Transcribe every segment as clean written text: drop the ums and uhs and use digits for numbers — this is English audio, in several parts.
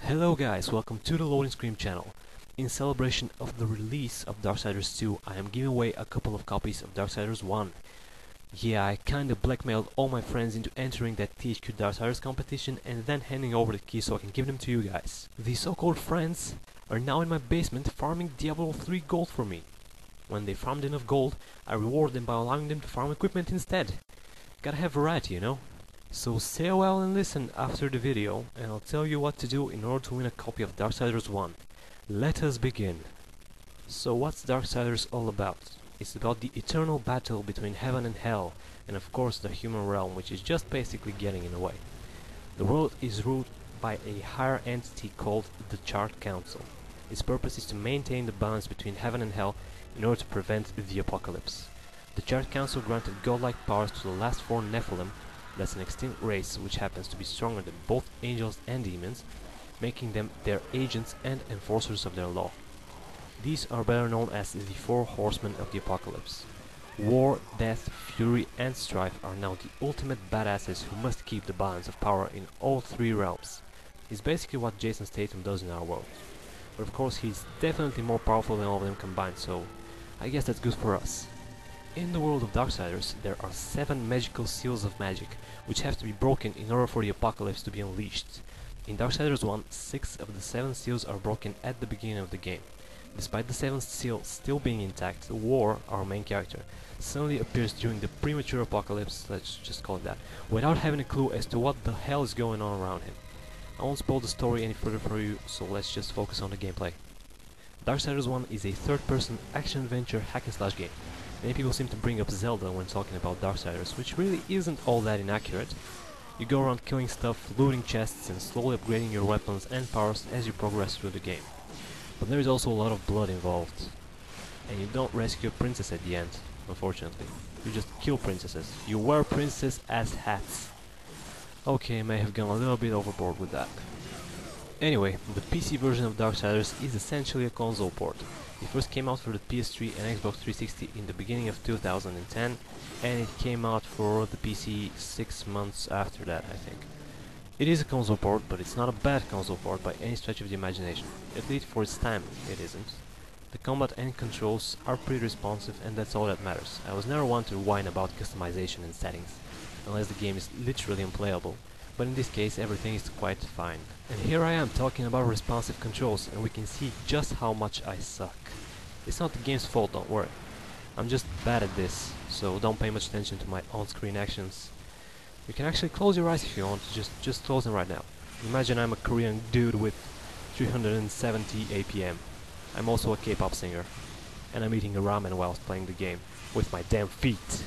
Hello guys, welcome to the loading screen channel. In celebration of the release of Darksiders 2, I am giving away a couple of copies of Darksiders 1. Yeah, I kinda blackmailed all my friends into entering that THQ Darksiders competition and then handing over the keys so I can give them to you guys. These so-called friends are now in my basement farming Diablo 3 gold for me. When they farmed enough gold, I reward them by allowing them to farm equipment instead. Gotta have variety, you know? So stay a while and listen after the video, and I'll tell you what to do in order to win a copy of Darksiders 1. Let us begin. So what's Darksiders all about? It's about the eternal battle between heaven and hell, and of course the human realm, which is just basically getting in the way. The world is ruled by a higher entity called the Chart Council. Its purpose is to maintain the balance between heaven and hell in order to prevent the apocalypse. The Chart Council granted godlike powers to the last four Nephilim. That's an extinct race which happens to be stronger than both angels and demons, making them their agents and enforcers of their law. These are better known as the four horsemen of the apocalypse. War, death, fury and strife are now the ultimate badasses who must keep the balance of power in all three realms. It's basically what Jason Statham does in our world. But of course he's definitely more powerful than all of them combined, so I guess that's good for us. In the world of Darksiders, there are 7 magical seals of magic, which have to be broken in order for the apocalypse to be unleashed. In Darksiders 1, 6 of the 7 seals are broken at the beginning of the game. Despite the 7th seal still being intact, War, our main character, suddenly appears during the premature apocalypse, let's just call it that, without having a clue as to what the hell is going on around him. I won't spoil the story any further for you, so let's just focus on the gameplay. Darksiders 1 is a third-person action-adventure hack-and-slash game. Many people seem to bring up Zelda when talking about Darksiders, which really isn't all that inaccurate. You go around killing stuff, looting chests and slowly upgrading your weapons and powers as you progress through the game. But there is also a lot of blood involved. And you don't rescue a princess at the end, unfortunately. You just kill princesses. You wear princess as hats. Okay, I may have gone a little bit overboard with that. Anyway, the PC version of Darksiders is essentially a console port. It first came out for the PS3 and Xbox 360 in the beginning of 2010, and it came out for the PC 6 months after that, I think. It is a console port, but it's not a bad console port by any stretch of the imagination. At least for its time, it isn't. The combat and controls are pretty responsive, and that's all that matters. I was never one to whine about customization and settings, unless the game is literally unplayable. But in this case everything is quite fine. And here I am talking about responsive controls, and we can see just how much I suck. It's not the game's fault, don't worry. I'm just bad at this, so don't pay much attention to my on-screen actions. You can actually close your eyes if you want, just close them right now. Imagine I'm a Korean dude with 370 APM. I'm also a K-pop singer, and I'm eating a ramen whilst playing the game, with my damn feet.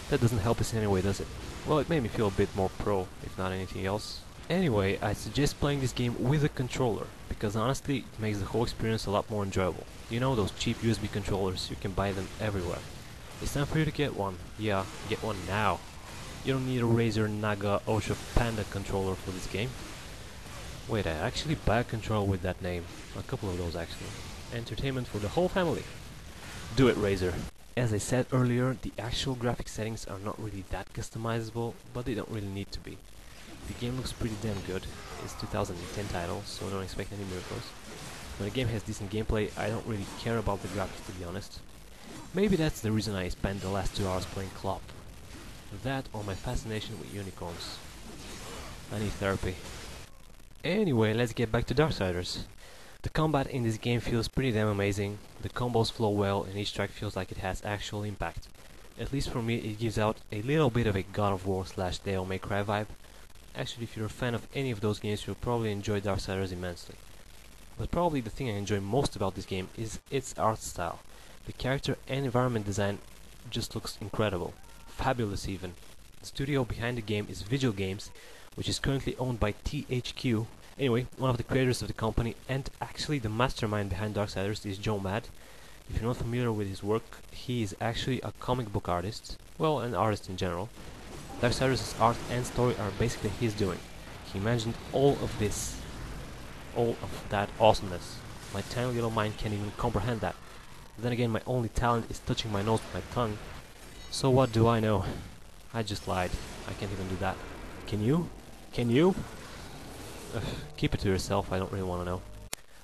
That doesn't help us in any way, does it? Well, it made me feel a bit more pro, if not anything else. Anyway, I suggest playing this game with a controller, because honestly, it makes the whole experience a lot more enjoyable. You know, those cheap USB controllers, you can buy them everywhere. It's time for you to get one. Yeah, get one now. You don't need a Razer Naga Osha Panda controller for this game. Wait, I actually buy a controller with that name. A couple of those actually. Entertainment for the whole family. Do it, Razer. As I said earlier, the actual graphic settings are not really that customizable, but they don't really need to be. The game looks pretty damn good. It's 2010 title, so don't expect any miracles. When a game has decent gameplay, I don't really care about the graphics, to be honest. Maybe that's the reason I spent the last 2 hours playing Clop. That or my fascination with unicorns. I need therapy. Anyway, let's get back to Darksiders. The combat in this game feels pretty damn amazing, the combos flow well and each strike feels like it has actual impact. At least for me it gives out a little bit of a God of War / Devil May Cry vibe. Actually, if you're a fan of any of those games you'll probably enjoy Darksiders immensely. But probably the thing I enjoy most about this game is its art style. The character and environment design just looks incredible. Fabulous even. The studio behind the game is Vigil Games, which is currently owned by THQ. Anyway, one of the creators of the company and actually the mastermind behind Darksiders is Joe Mad. If you're not familiar with his work, he is actually a comic book artist. Well, an artist in general. Darksiders' art and story are basically his doing. He imagined all of this. All of that awesomeness. My tiny little mind can't even comprehend that. Then again, my only talent is touching my nose with my tongue. So what do I know? I just lied. I can't even do that. Can you? Can you? Keep it to yourself, I don't really want to know.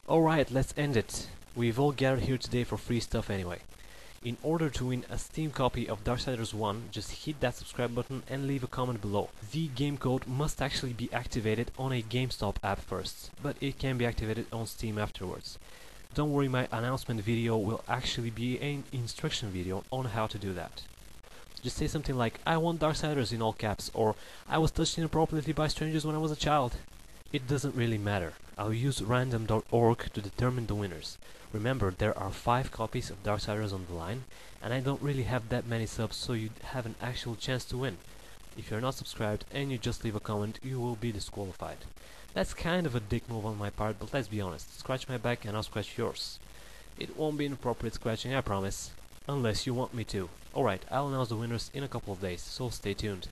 Alright, let's end it. We've all gathered here today for free stuff anyway. In order to win a Steam copy of Darksiders 1, just hit that subscribe button and leave a comment below. The game code must actually be activated on a GameStop app first, but it can be activated on Steam afterwards. Don't worry, my announcement video will actually be an instruction video on how to do that. Just say something like, I want Darksiders in all caps, or I was touched inappropriately by strangers when I was a child. It doesn't really matter. I'll use random.org to determine the winners. Remember, there are 5 copies of Darksiders on the line, and I don't really have that many subs, so you have an actual chance to win. If you're not subscribed and you just leave a comment, you will be disqualified. That's kind of a dick move on my part, but let's be honest. Scratch my back and I'll scratch yours. It won't be inappropriate scratching, I promise. Unless you want me to. Alright, I'll announce the winners in a couple of days, so stay tuned.